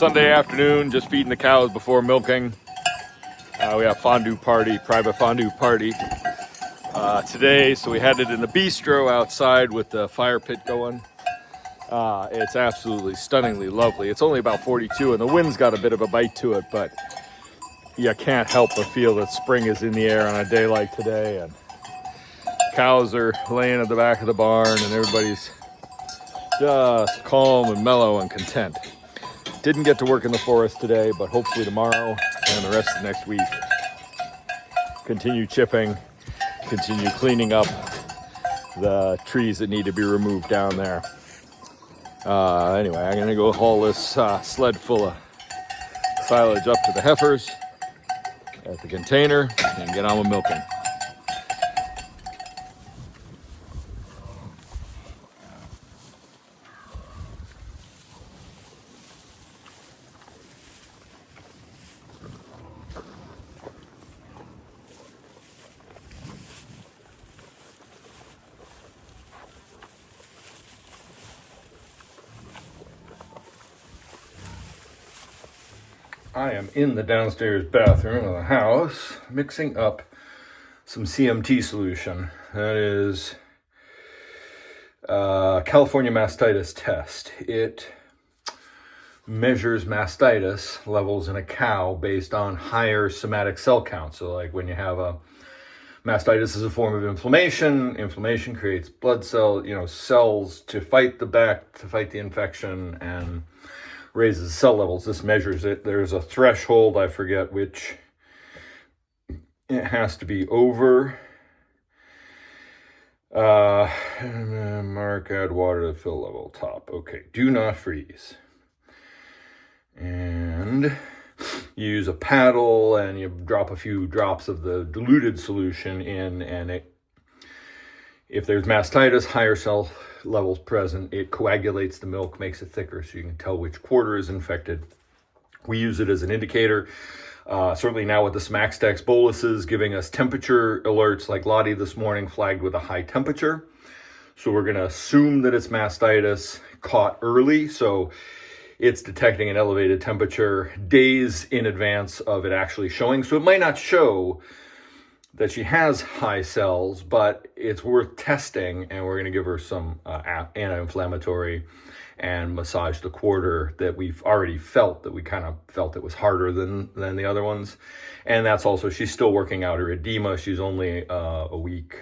Sunday afternoon, just feeding the cows before milking. We have fondue party, private fondue party today. So we had it in the bistro outside with the fire pit going. It's absolutely stunningly lovely. It's only about 42 and the wind's got a bit of a bite to it, but you can't help but feel that spring is in the air on a day like today. And cows are laying at the back of the barn and everybody's just calm and mellow and content. Didn't get to work in the forest today, but hopefully tomorrow and the rest of next week, continue chipping, continue cleaning up the trees that need to be removed down there. Anyway, I'm gonna go haul this sled full of silage up to the heifers at the container and get on with milking. I am in the downstairs bathroom of the house mixing up some CMT solution. That is California mastitis test. It measures mastitis levels in a cow based on higher somatic cell count. So like when you have a mastitis is a form of inflammation. Inflammation creates blood cells to fight the infection and raises cell levels. This measures it. There's a threshold, I forget which. It has to be over. Mark, add water to fill level top. Okay, do not freeze. And you use a paddle and you drop a few drops of the diluted solution in, and if there's mastitis, higher cell levels present, it coagulates the milk, makes it thicker so you can tell which quarter is infected. We use it as an indicator. Certainly now with the SmaXtec boluses giving us temperature alerts, like Lottie this morning flagged with a high temperature. So we're going to assume that it's mastitis caught early. So it's detecting an elevated temperature days in advance of it actually showing. So it might not show that she has high cells, but it's worth testing, and we're going to give her some anti-inflammatory and massage the quarter that we've already felt, that we kind of felt it was harder than the other ones. And that's also, she's still working out her edema. She's only a week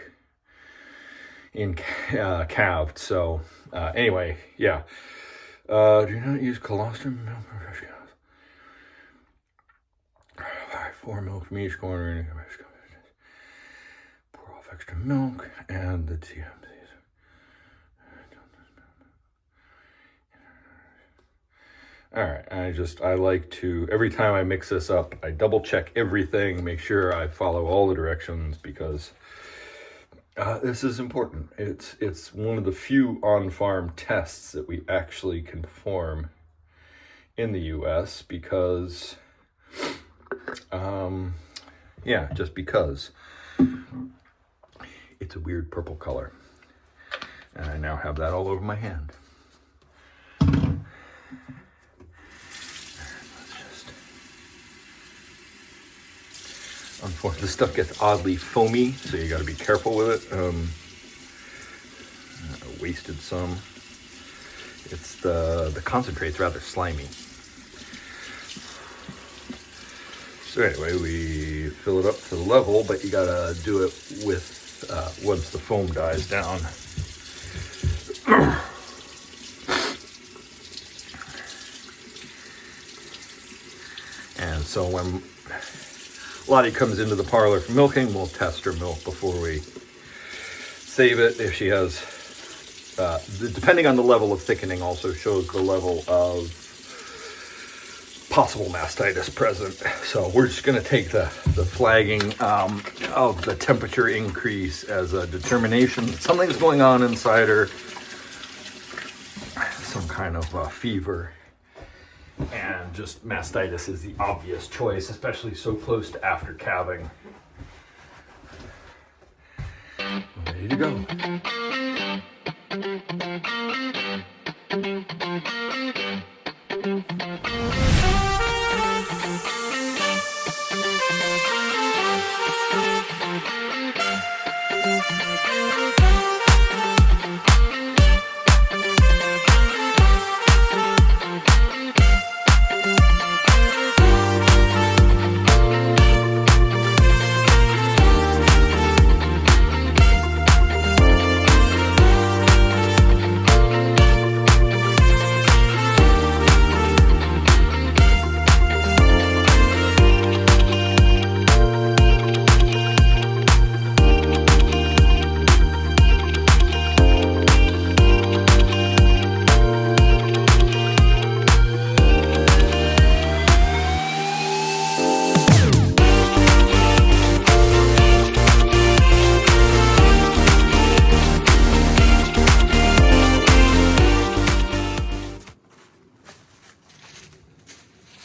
in calved. So anyway, yeah. Do not use colostrum milk for fresh cows. 4 milk from each corner. Extra milk and the TMCs. All right, I like to, every time I mix this up, I double check everything, make sure I follow all the directions, because this is important. It's one of the few on-farm tests that we actually can perform in the US because, just because. It's a weird purple color. And I now have that all over my hand. Unfortunately, this stuff gets oddly foamy, so you gotta be careful with it. I wasted some. It's the concentrate's rather slimy. So anyway, we fill it up to the level, but you gotta do it with once the foam dies down. And so when Lottie comes into the parlor for milking, we'll test her milk before we save it. If she has, depending on the level of thickening, also shows the level of possible mastitis present. So we're just going to take the flagging of the temperature increase as a determination that something's going on inside her, some kind of fever, and just mastitis is the obvious choice, especially so close to after calving. Ready to go.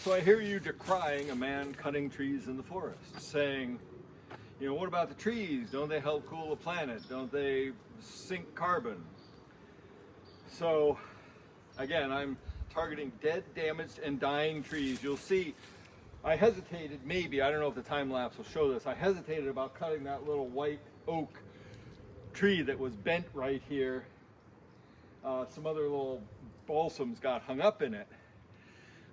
So I hear you decrying a man cutting trees in the forest, saying, you know, what about the trees? Don't they help cool the planet? Don't they sink carbon? So again, I'm targeting dead, damaged, and dying trees. You'll see, I hesitated maybe, I don't know if the time lapse will show this, I hesitated about cutting that little white oak tree that was bent right here. Some other little balsams got hung up in it.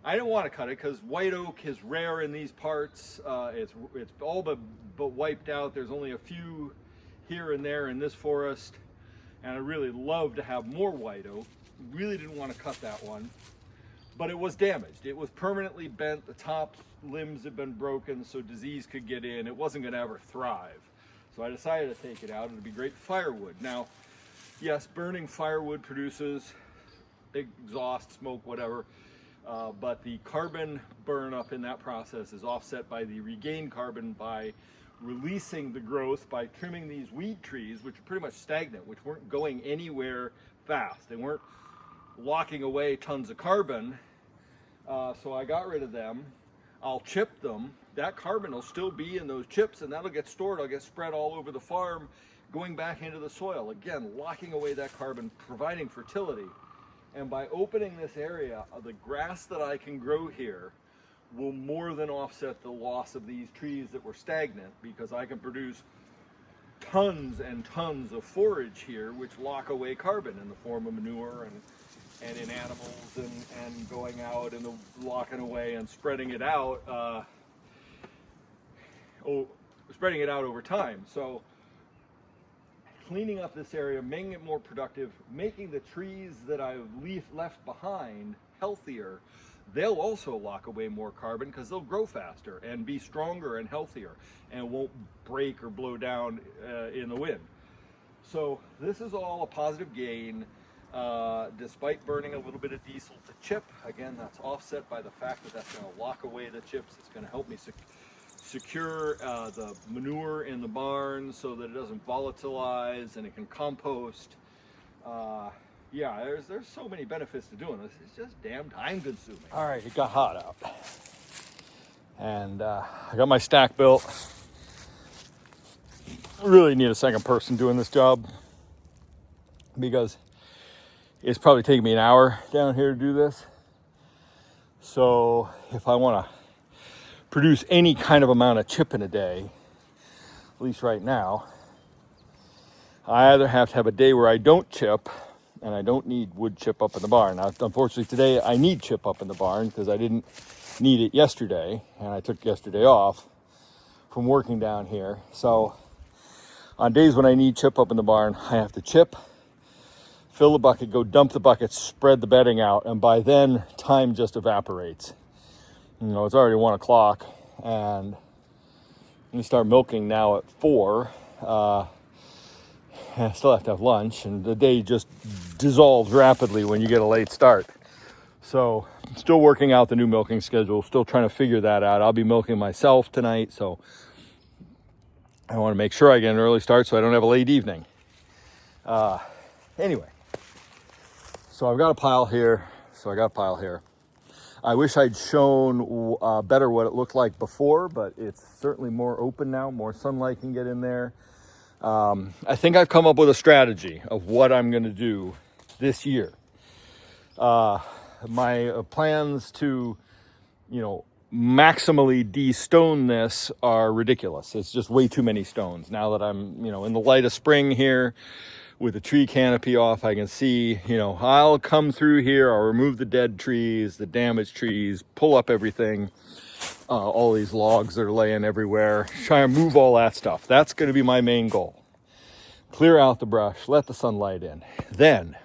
I didn't want to cut it because white oak is rare in these parts. It's all but wiped out. There's only a few here and there in this forest, and I really love to have more white oak. Really didn't want to cut that one, but it was damaged. It was permanently bent. The top limbs had been broken, so disease could get in. It wasn't going to ever thrive. So I decided to take it out. It'd be great firewood. Now, yes, burning firewood produces exhaust, smoke, whatever. But the carbon burn up in that process is offset by the regained carbon by releasing the growth by trimming these weed trees, which are pretty much stagnant, which weren't going anywhere fast. They weren't locking away tons of carbon. So I got rid of them. I'll chip them. That carbon will still be in those chips, and that'll get stored. It'll get spread all over the farm, going back into the soil. Again, locking away that carbon, providing fertility. And by opening this area, the grass that I can grow here will more than offset the loss of these trees that were stagnant, because I can produce tons and tons of forage here which lock away carbon in the form of manure and in animals and going out and locking away and spreading it out, spreading it out over time. So cleaning up this area, making it more productive, making the trees that I've left behind healthier, they'll also lock away more carbon because they'll grow faster and be stronger and healthier and won't break or blow down in the wind. So this is all a positive gain, despite burning a little bit of diesel to chip. Again, that's offset by the fact that that's going to lock away the chips. It's going to help me secure the manure in the barn so that it doesn't volatilize and it can compost. Yeah, there's so many benefits to doing this. It's just damn time consuming. All right, it got hot out. And I got my stack built. I really need a second person doing this job because it's probably taking me an hour down here to do this. So if I want to produce any kind of amount of chip in a day, at least right now, I either have to have a day where I don't chip and I don't need wood chip up in the barn. Now, unfortunately today I need chip up in the barn because I didn't need it yesterday, and I took yesterday off from working down here. So on days when I need chip up in the barn, I have to chip, fill the bucket, go dump the bucket, spread the bedding out, and by then time just evaporates. You know, it's already 1 o'clock, and we start milking now at 4. I still have to have lunch, and the day just dissolves rapidly when you get a late start. So I'm still working out the new milking schedule, still trying to figure that out. I'll be milking myself tonight, so I want to make sure I get an early start so I don't have a late evening. Anyway, so I've got a pile here. I wish I'd shown better what it looked like before, but it's certainly more open now. More sunlight can get in there. I think I've come up with a strategy of what I'm going to do this year. my plans to, maximally de-stone this are ridiculous. It's just way too many stones. Now that I'm, in the light of spring here with the tree canopy off, I can see, I'll come through here, I'll remove the dead trees, the damaged trees, pull up everything, all these logs that are laying everywhere, try and move all that stuff. That's going to be my main goal. Clear out the brush, let the sunlight in. Then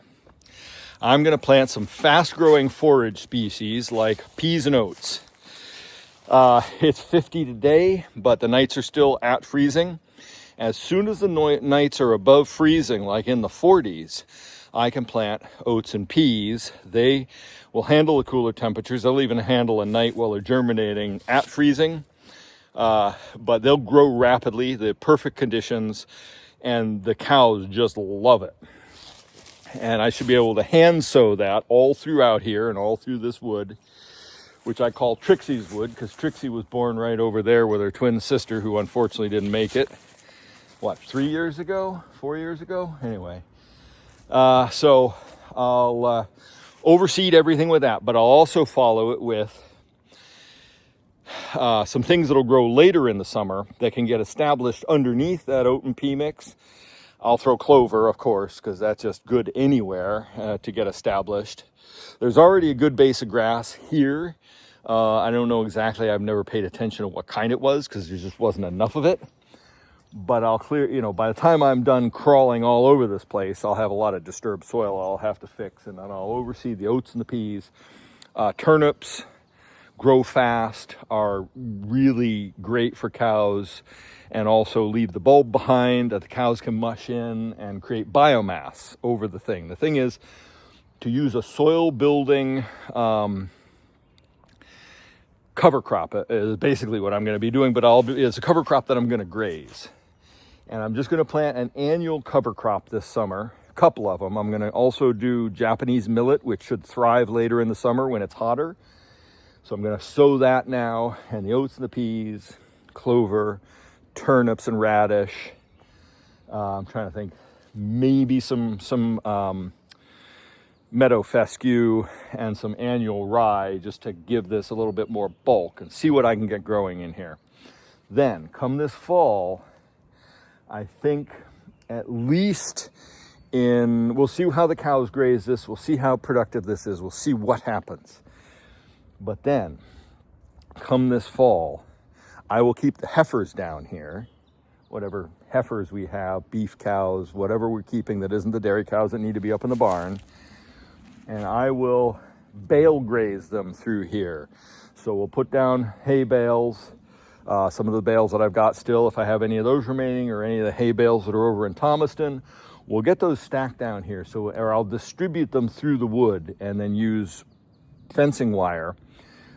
I'm going to plant some fast-growing forage species like peas and oats. It's 50 today, but the nights are still at freezing. As soon as the nights are above freezing, like in the 40s, I can plant oats and peas. They will handle the cooler temperatures. They'll even handle a night while they're germinating at freezing. But they'll grow rapidly, the perfect conditions, and the cows just love it. And I should be able to hand sow that all throughout here and all through this wood, which I call Trixie's wood, because Trixie was born right over there with her twin sister, who unfortunately didn't make it. 3 years ago? 4 years ago? Anyway. So I'll overseed everything with that, but I'll also follow it with some things that'll grow later in the summer that can get established underneath that oat and pea mix. I'll throw clover, of course, because that's just good anywhere to get established. There's already a good base of grass here. I don't know exactly. I've never paid attention to what kind it was because there just wasn't enough of it. But I'll clear, by the time I'm done crawling all over this place, I'll have a lot of disturbed soil I'll have to fix, and then I'll overseed the oats and the peas. Turnips grow fast, are really great for cows, and also leave the bulb behind that the cows can mush in and create biomass over the thing. The thing is to use a soil building cover crop is basically what I'm going to be doing, but it's a cover crop that I'm going to graze. And I'm just going to plant an annual cover crop this summer, a couple of them. I'm going to also do Japanese millet, which should thrive later in the summer when it's hotter. So I'm going to sow that now, and the oats and the peas, clover, turnips and radish. I'm trying to think, maybe some meadow fescue and some annual rye, just to give this a little bit more bulk and see what I can get growing in here. Then come this fall, I think at least we'll see how the cows graze this, we'll see how productive this is, we'll see what happens. But then come this fall, I will keep the heifers down here, whatever heifers we have, beef cows, whatever we're keeping that isn't the dairy cows that need to be up in the barn, and I will bale graze them through here. So we'll put down hay bales, some of the bales that I've got still, if I have any of those remaining, or any of the hay bales that are over in Thomaston, we'll get those stacked down here. Or I'll distribute them through the wood and then use fencing wire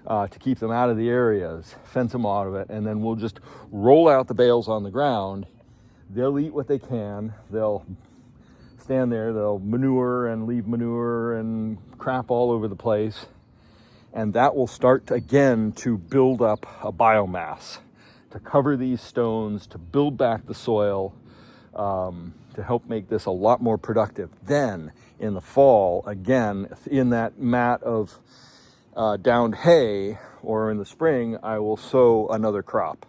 to keep them out of the areas, fence them out of it, and then we'll just roll out the bales on the ground. They'll eat what they can. They'll stand there, they'll manure and leave manure and crap all over the place. And that will start again to build up a biomass, to cover these stones, to build back the soil, to help make this a lot more productive. Then in the fall, again, in that mat of downed hay, or in the spring, I will sow another crop.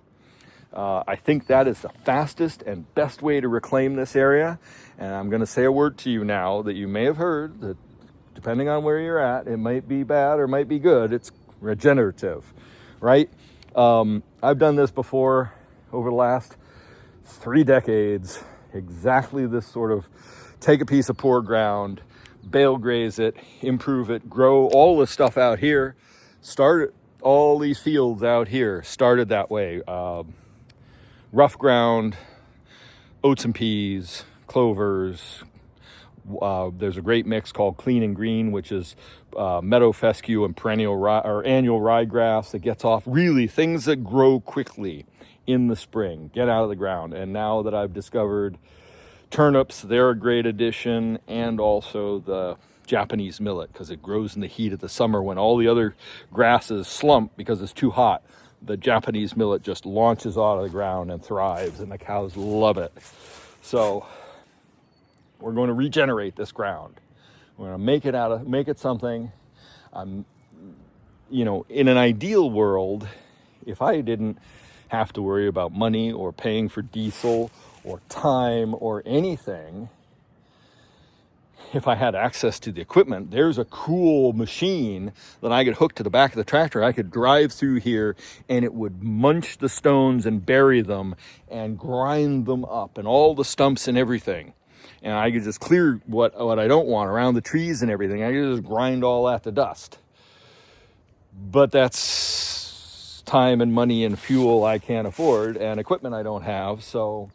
I think that is the fastest and best way to reclaim this area. And I'm going to say a word to you now that you may have heard, that depending on where you're at, it might be bad or might be good. It's regenerative, right? I've done this before over the last 3 decades, exactly this sort of take a piece of poor ground, bale graze it, improve it, grow all this stuff out here, start all these fields out here, started that way. Rough ground, oats and peas, clovers. There's a great mix called Clean and Green, which is meadow fescue and perennial or annual ryegrass that gets off. Really, things that grow quickly in the spring, get out of the ground. And now that I've discovered turnips, they're a great addition, and also the Japanese millet, because it grows in the heat of the summer when all the other grasses slump because it's too hot. The Japanese millet just launches out of the ground and thrives, and the cows love it. So we're going to regenerate this ground. We're going to make it something. In an ideal world, if I didn't have to worry about money or paying for diesel or time or anything, if I had access to the equipment, there's a cool machine that I could hook to the back of the tractor. I could drive through here and it would munch the stones and bury them and grind them up and all the stumps and everything. And I could just clear what I don't want around the trees and everything. I could just grind all that to dust. But that's time and money and fuel I can't afford and equipment I don't have. So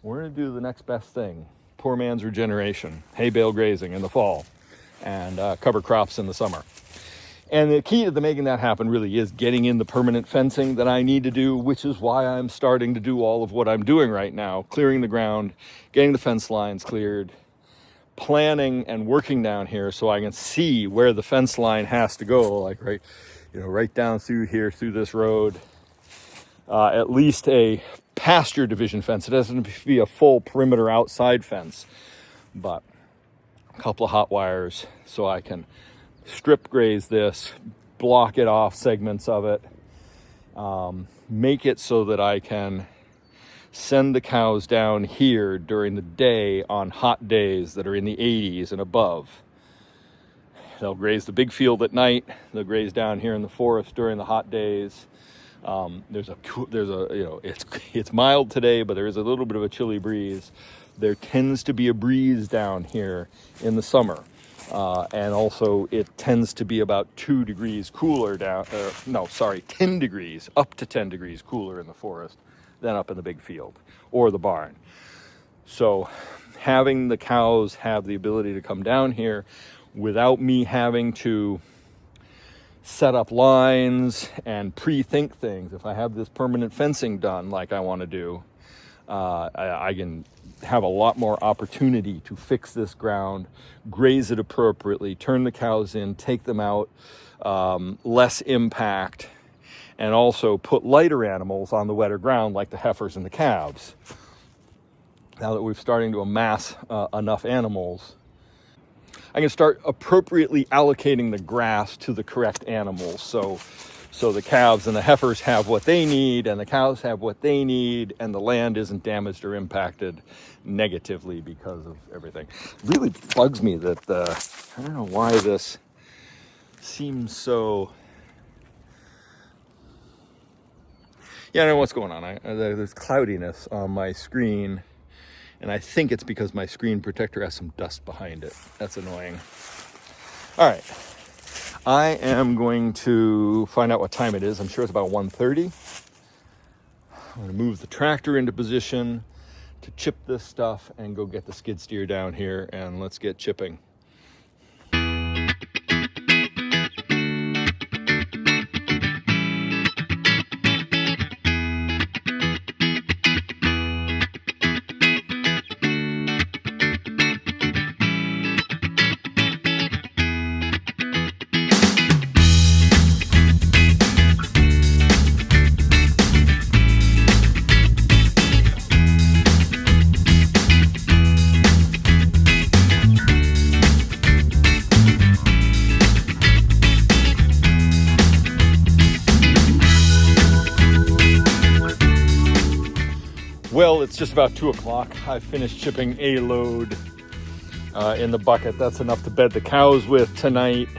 we're going to do the next best thing. Poor man's regeneration, hay bale grazing in the fall, and cover crops in the summer. And the key to making that happen really is getting in the permanent fencing that I need to do, which is why I'm starting to do all of what I'm doing right now, clearing the ground, getting the fence lines cleared, planning and working down here so I can see where the fence line has to go, like right down through here, through this road, at least a pasture division fence. It doesn't have to be a full perimeter outside fence, but a couple of hot wires so I can strip graze this, block it off segments of it, make it so that I can send the cows down here during the day on hot days that are in the 80s and above. They'll graze the big field at night. They'll graze down here in the forest during the hot days. It's mild today, but there is a little bit of a chilly breeze. There tends to be a breeze down here in the summer. And also it tends to be about 2 degrees cooler 10 degrees, up to 10 degrees cooler in the forest than up in the big field or the barn. So having the cows have the ability to come down here without me having to set up lines and pre-think things. If I have this permanent fencing done like I want to do, I can have a lot more opportunity to fix this ground, graze it appropriately, turn the cows in, take them out, less impact, and also put lighter animals on the wetter ground like the heifers and the calves. Now that we're starting to amass enough animals, I can start appropriately allocating the grass to the correct animals. So the calves and the heifers have what they need, and the cows have what they need, and the land isn't damaged or impacted negatively because of everything. It really bugs me that I don't know why this seems so. Yeah, I don't know what's going on. There's cloudiness on my screen. And I think it's because my screen protector has some dust behind it. That's annoying. All right. I am going to find out what time it is. I'm sure it's about 1:30. I'm going to move the tractor into position to chip this stuff and go get the skid steer down here, and let's get chipping. Well, it's just about 2 o'clock. I finished chipping a load in the bucket. That's enough to bed the cows with tonight.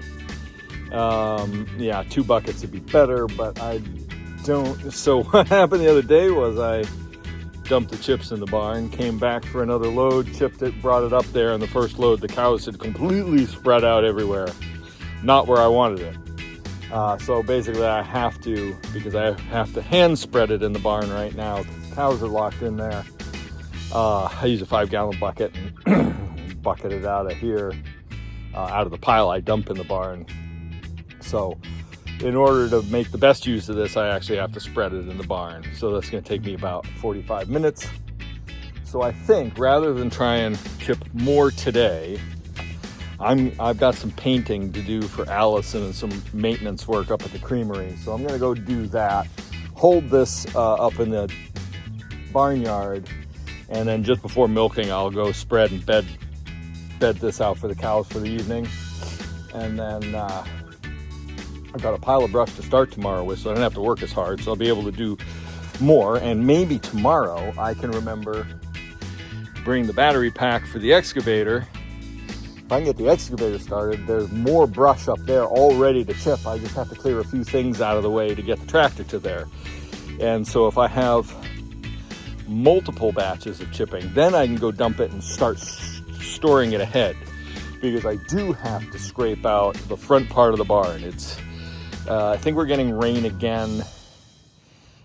2 buckets would be better, but I don't. So what happened the other day was I dumped the chips in the barn, came back for another load, chipped it, brought it up there, and the first load, the cows had completely spread out everywhere. Not where I wanted it. So basically I have to, because I have to hand spread it in the barn right now. Cows are locked in there. I use a 5-gallon bucket and bucket it out of here, out of the pile I dump in the barn. So in order to make the best use of this, I actually have to spread it in the barn. So that's going to take me about 45 minutes. So I think rather than try and chip more today, I've got some painting to do for Allison and some maintenance work up at the creamery. So I'm going to go do that, hold this up in the barnyard, and then just before milking I'll go spread and bed this out for the cows for the evening, and then I've got a pile of brush to start tomorrow with, so I don't have to work as hard, so I'll be able to do more. And maybe tomorrow I can remember bring the battery pack for the excavator. If I can get the excavator started, there's more brush up there all ready to chip. I just have to clear a few things out of the way to get the tractor to there. And so if I have multiple batches of chipping, then I can go dump it and start storing it ahead, because I do have to scrape out the front part of the barn. I think we're getting rain again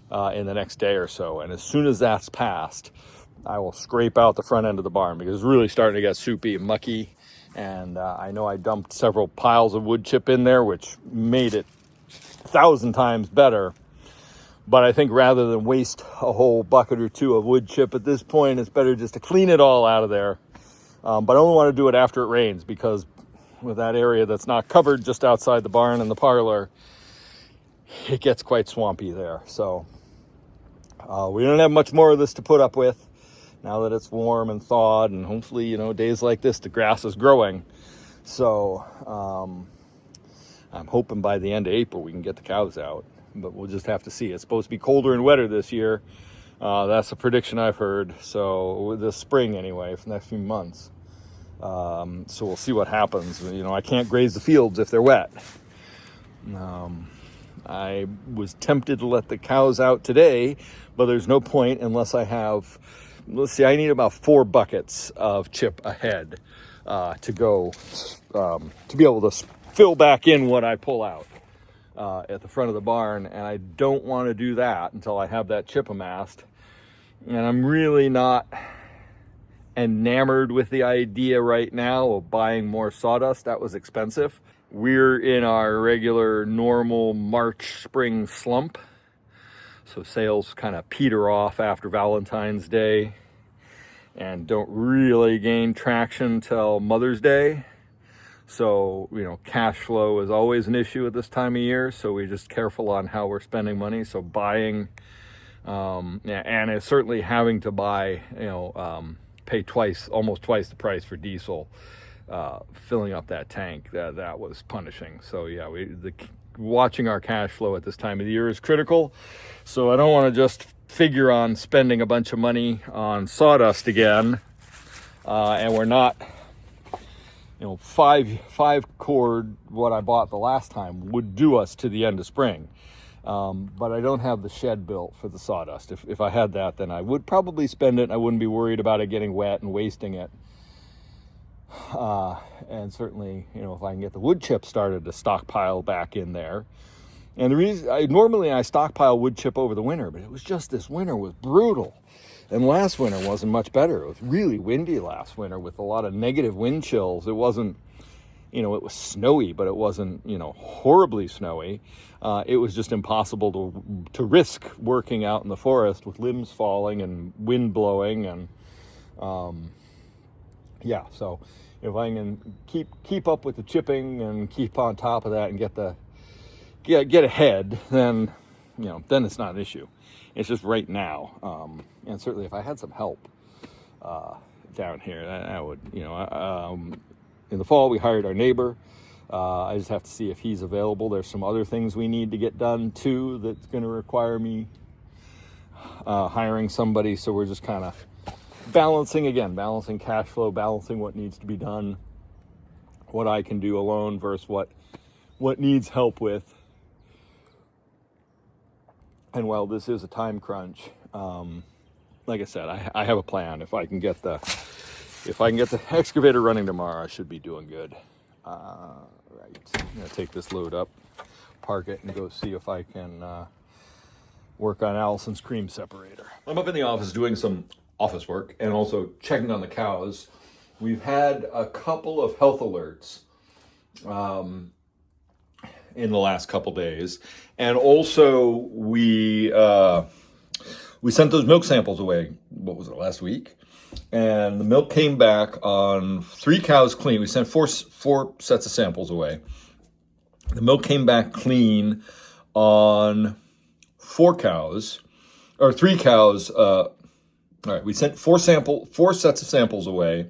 in the next day or so, and as soon as that's passed, I will scrape out the front end of the barn, because it's really starting to get soupy and mucky. And I know I dumped several piles of wood chip in there, which made it 1,000 times better. But I think rather than waste a whole bucket or two of wood chip at this point, it's better just to clean it all out of there. But I only want to do it after it rains, because with that area that's not covered just outside the barn and the parlor, it gets quite swampy there. So we don't have much more of this to put up with now that it's warm and thawed, and hopefully, days like this, the grass is growing. So I'm hoping by the end of April we can get the cows out, but we'll just have to see. It's supposed to be colder and wetter this year. That's a prediction I've heard. So this spring anyway, for the next few months. So we'll see what happens. I can't graze the fields if they're wet. I was tempted to let the cows out today, but there's no point unless I have, let's see, I need about 4 buckets of chip ahead to go, to be able to fill back in what I pull out at the front of the barn. And I don't want to do that until I have that chip amassed. And I'm really not enamored with the idea right now of buying more sawdust. That was expensive. We're in our regular normal March spring slump, so sales kind of peter off after Valentine's Day and don't really gain traction till Mother's Day. So cash flow is always an issue at this time of year, so we're just careful on how we're spending money. So buying and it's certainly having to buy, pay almost twice the price for diesel, filling up that tank, that was punishing. So yeah, watching our cash flow at this time of the year is critical. So I don't want to just figure on spending a bunch of money on sawdust again, and we're not, 5 cord, what I bought the last time would do us to the end of spring. But I don't have the shed built for the sawdust. If I had that, then I would probably spend it. I wouldn't be worried about it getting wet and wasting it. And certainly, if I can get the wood chip started to stockpile back in there. And the reason, normally I stockpile wood chip over the winter, but it was just this winter was brutal. And last winter wasn't much better. It was really windy last winter with a lot of negative wind chills. It wasn't, it was snowy, but it wasn't, horribly snowy. It was just impossible to risk working out in the forest with limbs falling and wind blowing. And so if I can keep up with the chipping and keep on top of that and get ahead, then then it's not an issue. It's just right now, and certainly if I had some help down here, I would. In the fall we hired our neighbor. I just have to see if he's available. There's some other things we need to get done too that's going to require me hiring somebody. So we're just kind of balancing cash flow, balancing what needs to be done, what I can do alone versus what needs help with. And while this is a time crunch, like I said, I have a plan. If I can get the excavator running tomorrow, I should be doing good. Right, I'm gonna take this load up, park it, and go see if I can work on Allison's cream separator. I'm up in the office doing some office work and also checking on the cows. We've had a couple of health alerts in the last couple days, and also we sent those milk samples away. What was it, last week? And the milk came back on 3 cows clean. We sent four sets of samples away. The milk came back clean on 4 cows, or 3 cows. All right, we sent 4 sets of samples away,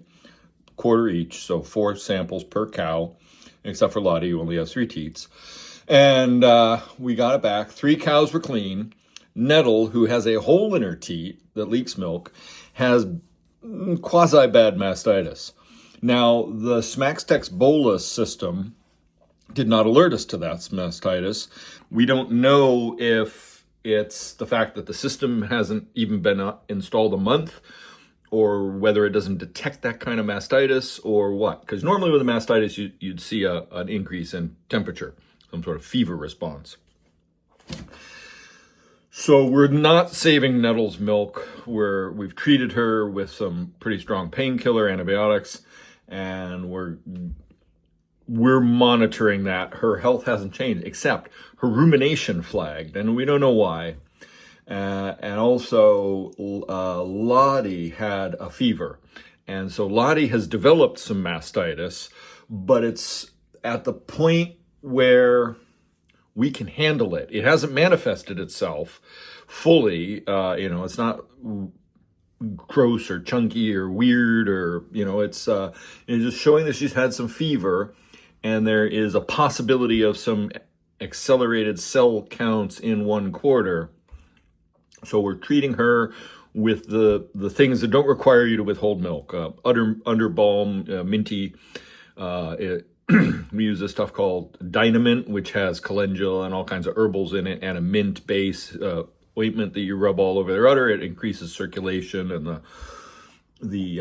quarter each, so 4 samples per cow, except for Lottie, who only has 3 teats. And we got it back. 3 cows were clean. Nettle, who has a hole in her teat that leaks milk, has quasi-bad mastitis. Now, the SmaXtec bolus system did not alert us to that mastitis. We don't know if it's the fact that the system hasn't even been installed a month, or whether it doesn't detect that kind of mastitis, or what. Because normally with a mastitis, you'd see an increase in temperature, some sort of fever response. So we're not saving Nettle's milk. We've treated her with some pretty strong painkiller antibiotics, and we're monitoring that. Her health hasn't changed, except her rumination flagged, and we don't know why. And also, Lottie had a fever. And so Lottie has developed some mastitis, but it's at the point where we can handle it. It hasn't manifested itself fully. It's not gross or chunky or weird, or, it's just showing that she's had some fever, and there is a possibility of some accelerated cell counts in 1/4. So we're treating her with the things that don't require you to withhold milk. Underbalm, minty. We use this stuff called Dynamint, which has calendula and all kinds of herbals in it, and a mint base ointment that you rub all over their udder. It increases circulation, and the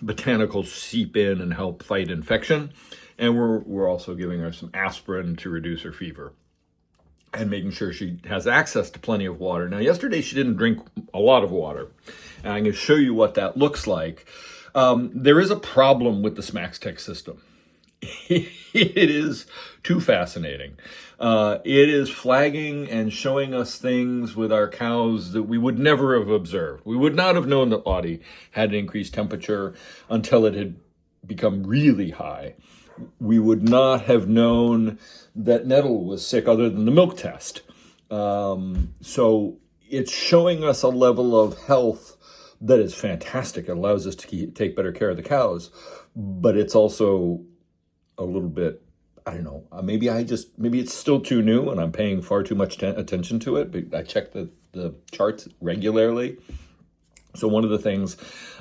botanicals seep in and help fight infection. And we're also giving her some aspirin to reduce her fever, and making sure she has access to plenty of water. Now, yesterday she didn't drink a lot of water, and I'm going to show you what that looks like. There is a problem with the SmaXtec system. It is too fascinating. It is flagging and showing us things with our cows that we would never have observed. We would not have known that Lottie had an increased temperature until it had become really high. We would not have known that Nettle was sick other than the milk test. So it's showing us a level of health that is fantastic. It allows us to take better care of the cows, but it's also a little bit, I don't know, maybe it's still too new and I'm paying far too much attention to it, but I check the charts regularly. So one of the things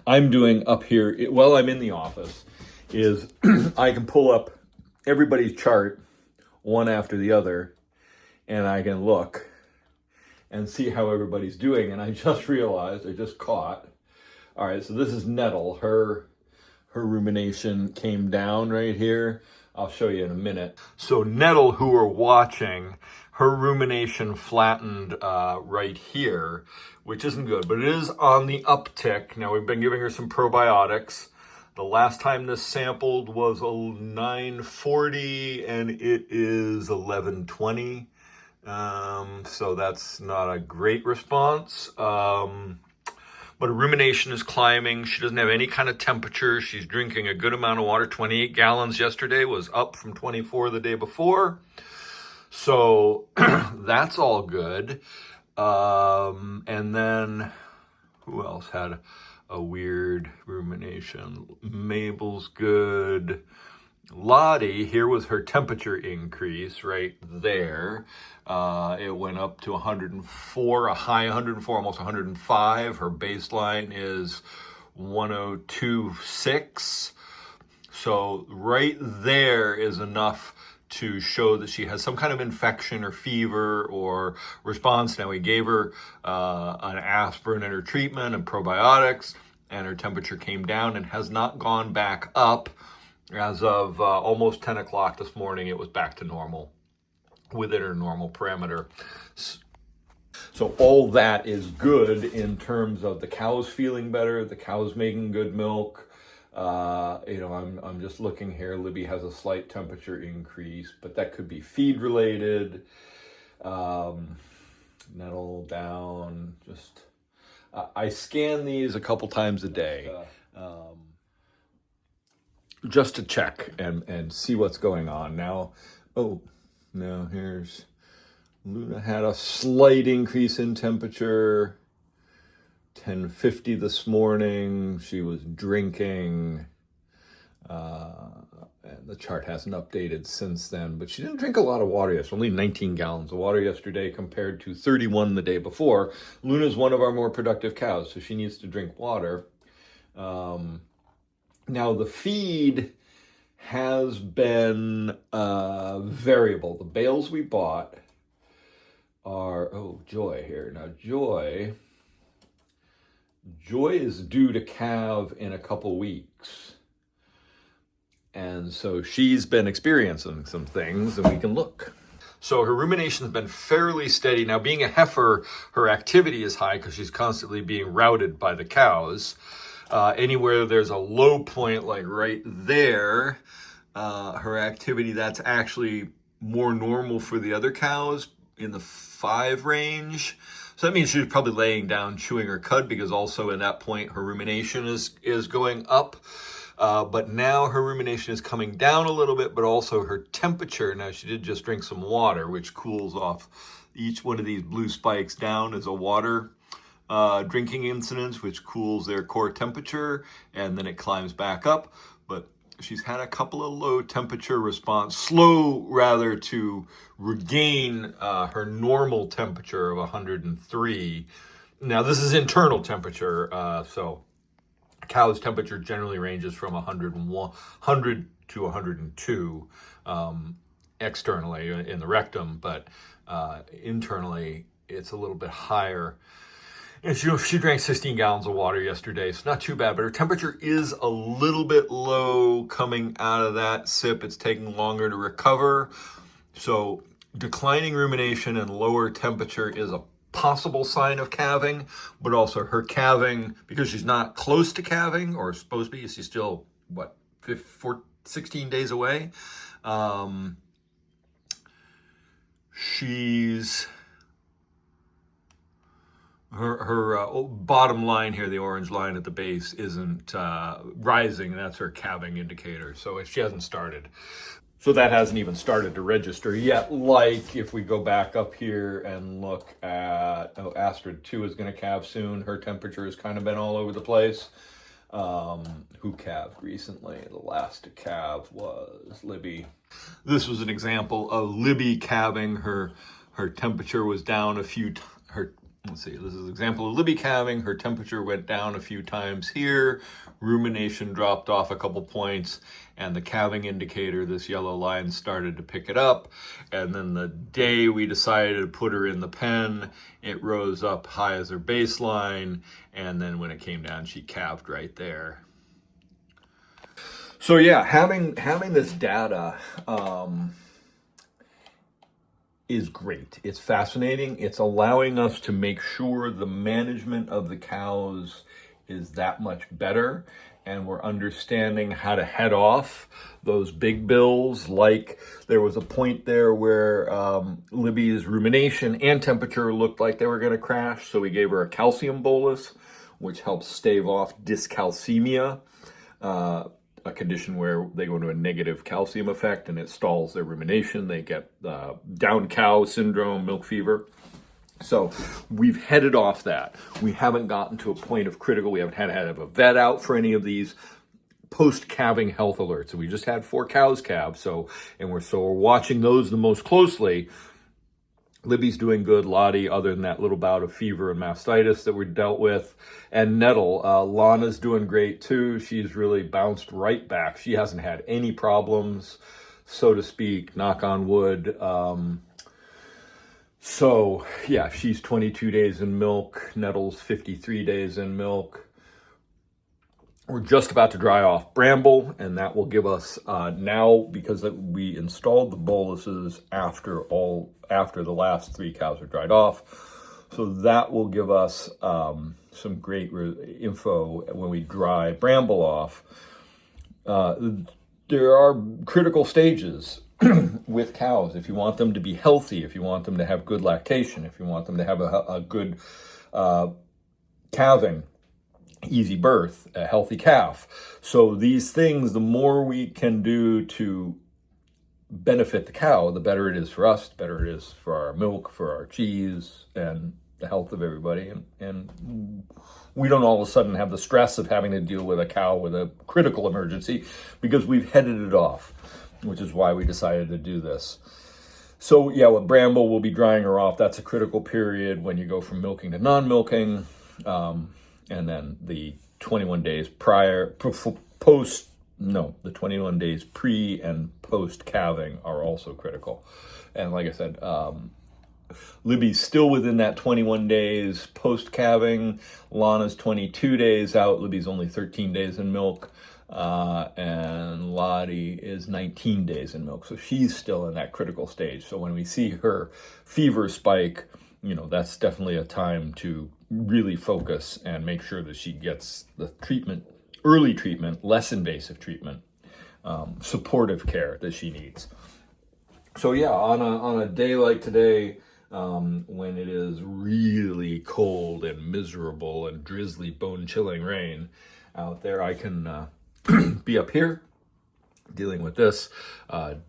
I'm doing up here while I'm in the office is I can pull up everybody's chart one after the other, and I can look and see how everybody's doing. And I just caught, all right, so this is Nettle. Her rumination came down right here. I'll show you in a minute. So Nettle, who we're watching, her rumination flattened right here, which isn't good, but it is on the uptick. Now, we've been giving her some probiotics. The last time this sampled was 9:40, and it is 11:20. So that's not a great response. But her rumination is climbing. She doesn't have any kind of temperature. She's drinking a good amount of water. 28 gallons yesterday, was up from 24 the day before. So that's all good. And then who else had a weird rumination? Mabel's good. Lottie, here was her temperature increase right there. It went up to 104, a high 104, almost 105. Her baseline is 102.6. So right there is enough to show that she has some kind of infection or fever or response. Now, we gave her an aspirin in her treatment and probiotics, and her temperature came down and has not gone back up. As of almost 10 o'clock this morning, it was back to normal, within her normal parameter. So all that is good in terms of the cows feeling better, the cows making good milk. I'm just looking here. Libby has a slight temperature increase, but that could be feed related. Nettle down. I scan these a couple times a day. Just to check and see what's going on. Now, here's Luna had a slight increase in temperature. 10:50 this morning. She was drinking. And the chart hasn't updated since then, but she didn't drink a lot of water yesterday, only 19 gallons of water yesterday compared to 31 the day before. Luna's one of our more productive cows, so she needs to drink water. Now the feed has been variable. The bales we bought are, Joy here. Now Joy is due to calve in a couple weeks. And so she's been experiencing some things, and we can look. So her rumination has been fairly steady. Now, being a heifer, her activity is high because she's constantly being routed by the cows. Anywhere there's a low point, like right there, her activity, that's actually more normal for the other cows in the 5 range. So that means she's probably laying down, chewing her cud, because also in that point, her rumination is going up. But now her rumination is coming down a little bit, but also her temperature. Now she did just drink some water, which cools off. Each one of these blue spikes down is a water drinking incidence, which cools their core temperature, and then it climbs back up. But she's had a couple of low temperature response, slow rather, to regain her normal temperature of 103. Now this is internal temperature, so cow's temperature generally ranges from 100 to 102 externally in the rectum, but internally it's a little bit higher. And she drank 16 gallons of water yesterday, so not too bad, but her temperature is a little bit low coming out of that sip. It's taking longer to recover. So declining rumination and lower temperature is a possible sign of calving, but also her calving, because she's not close to calving, or supposed to be, she's still, 16 days away. Her bottom line here, the orange line at the base, isn't rising, and that's her calving indicator. So she hasn't started. So that hasn't even started to register yet. Like if we go back up here and look at, Astrid 2 is going to calve soon. Her temperature has kind of been all over the place. Who calved recently? The last to calve was Libby. This was an example of Libby calving. Her temperature was down a few. This is an example of Libby calving. Her temperature went down a few times here. Rumination dropped off a couple points, and the calving indicator, this yellow line, started to pick it up. And then the day we decided to put her in the pen, it rose up high as her baseline. And then when it came down, she calved right there. So yeah, having this data is great. It's fascinating. It's allowing us to make sure the management of the cows is that much better, and we're understanding how to head off those big bills. Like there was a point there where Libby's rumination and temperature looked like they were going to crash, so we gave her a calcium bolus, which helps stave off dyscalcemia, a condition where they go into a negative calcium effect and it stalls their rumination. They get down cow syndrome, milk fever. So we've headed off that. We haven't gotten to a point of critical. We haven't had to have a vet out for any of these post-calving health alerts. We just had 4 cows calve, so we're watching those the most closely. Libby's doing good. Lottie, other than that little bout of fever and mastitis that we dealt with. And Nettle, Lana's doing great too. She's really bounced right back. She hasn't had any problems, so to speak, knock on wood. So yeah, she's 22 days in milk. Nettle's 53 days in milk. We're just about to dry off Bramble, and that will give us now, because we installed the boluses after the last 3 cows are dried off. So that will give us some great info when we dry Bramble off. There are critical stages with cows. If you want them to be healthy, if you want them to have good lactation, if you want them to have a good calving, easy birth, a healthy calf. So these things, the more we can do to benefit the cow, the better it is for us, the better it is for our milk, for our cheese, and the health of everybody, and we don't all of a sudden have the stress of having to deal with a cow with a critical emergency because we've headed it off, which is why we decided to do this. So yeah, with Bramble, we'll be drying her off. That's a critical period when you go from milking to non-milking. And then the 21 days the 21 days pre and post calving are also critical. And like I said, Libby's still within that 21 days post calving. Lana's 22 days out. Libby's only 13 days in milk. And Lottie is 19 days in milk. So she's still in that critical stage. So when we see her fever spike, that's definitely a time to really focus and make sure that she gets the treatment, early treatment, less invasive treatment, supportive care that she needs. So yeah, on a day like today, when it is really cold and miserable and drizzly, bone-chilling rain out there, I can be up here dealing with this,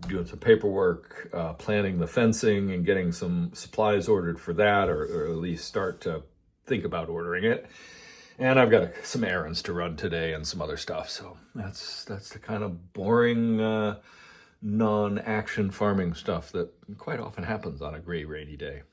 doing some paperwork, planning the fencing and getting some supplies ordered for that, or at least start to think about ordering it. And I've got some errands to run today and some other stuff. So that's the kind of boring, non-action farming stuff that quite often happens on a gray, rainy day.